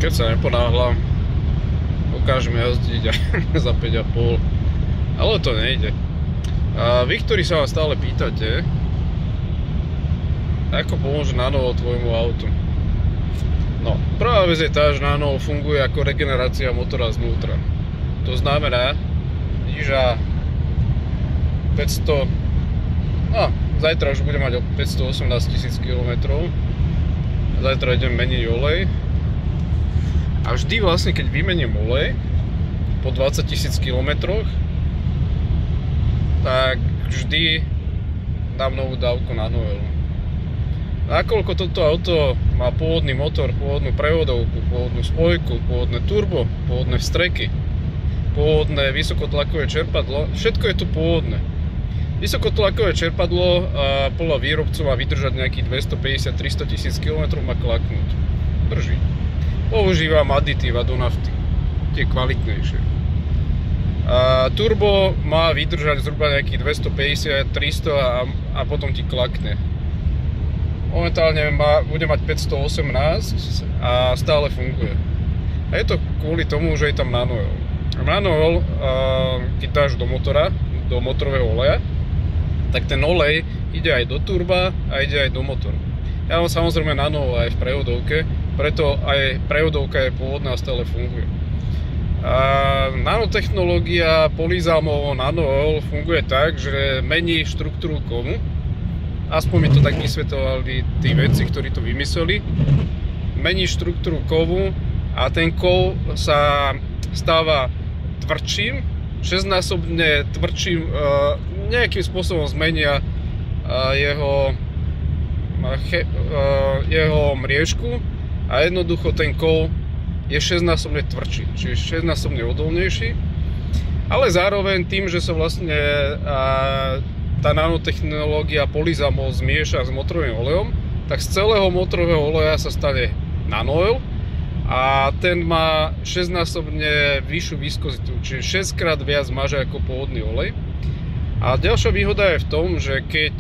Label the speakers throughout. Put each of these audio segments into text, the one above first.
Speaker 1: Keď sa neponáhľam, dokážem jazdiť aj za 5,5, ale to nejde. A vy, ktorí sa vás stále pýtate, ako pomôže nanovo tvojmu autu? No, prvá vec je tá, že nanovo funguje ako regenerácia motora znútra. To znamená, že 500, no, zajtra už budem mať o 518 000 km. Zajtra idem meniť olej. A vždy vlastne, keď vymením olej po 20 000 km, tak vždy dám novú dávku nanoelu. Nakoľko toto auto má pôvodný motor, pôvodnú prevodovku, pôvodnú spojku, pôvodné turbo, pôvodné vstreky, pôvodné vysokotlakové čerpadlo, všetko je tu pôvodné. Vysokotlakové čerpadlo podľa výrobcu má vydržať nejakých 250-300 000 km, má klaknúť. Drží. Používam aditíva do nafty, tie kvalitnejšie. Turbo má vydržať zhruba nejakých 250-300 a potom ti klakne. Momentálne bude mať 518 a stále funguje. A je to kvôli tomu, že je tam nanoel. Nanoel, keď dáš do motora, do motorového oleja, tak ten olej ide aj do turba a ide aj do motoru. Ja mám samozrejme nanoel aj v prevodovke, preto aj prevodovka je pôvodná a stále funguje. Nanotechnológia Polyzamovo nanoel funguje tak, že mení štruktúru kovu. Aspoň mi to tak vysvetovali tí vedci, ktorí to vymysleli. Mení štruktúru kovu a ten kov sa stáva tvrdším, 6-násobne tvrdším, nejakým spôsobom zmenia jeho mriežku a jednoducho ten kov je 6-násobne tvrdší, čiže 6-násobne odolnejší. Ale zároveň tým, že sa vlastne tá nanotechnológia Polysamo zmieša s motorovým olejom, tak z celého motorového oleja sa stane nanoel a ten má 6-násobne vyššiu viskozitu, čiže 6-krát viac maže ako pôvodný olej. A ďalšia výhoda je v tom, že keď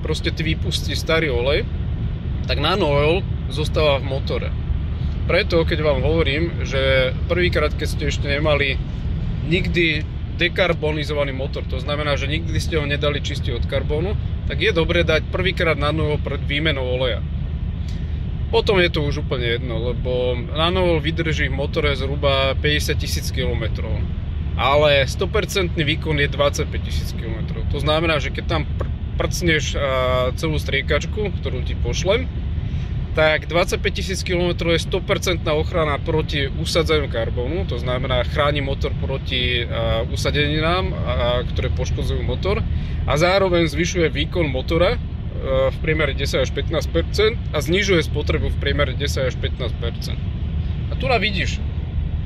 Speaker 1: proste ty vypustíš starý olej, tak nanoel zostáva v motore. Preto, keď vám hovorím, že prvýkrát, keď ste ešte nemali nikdy dekarbonizovaný motor, to znamená, že nikdy ste ho nedali čistiť od karbónu, tak je dobré dať prvýkrát nanoel pred výmenou oleja. Potom je to už úplne jedno, lebo nanoel vydrží v motore zhruba 50 000 km, ale 100% výkon je 25 000 km. To znamená, že keď tam prcneš celú striekačku, ktorú ti pošlem, tak 25 000 km je 100% ochrana proti usadzaniu karbónu, to znamená chráni motor proti usadeninám, ktoré poškodzujú motor a zároveň zvyšuje výkon motora v priemere 10 až 15% a znižuje spotrebu v priemere 10 až 15%. A tu vidíš,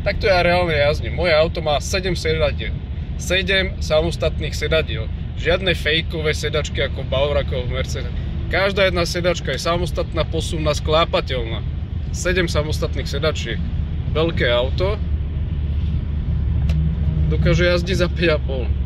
Speaker 1: takto ja reálne jazdím. Moje auto má 7 sedadiel, 7 samostatných sedadiel, žiadne fejkové sedačky ako v Bavorakoch, v Mercedes. Každá jedna sedačka je samostatná, posunná, sklápateľná. 7 samostatných sedačiek. Veľké auto dokáže jazdiť za 5,5.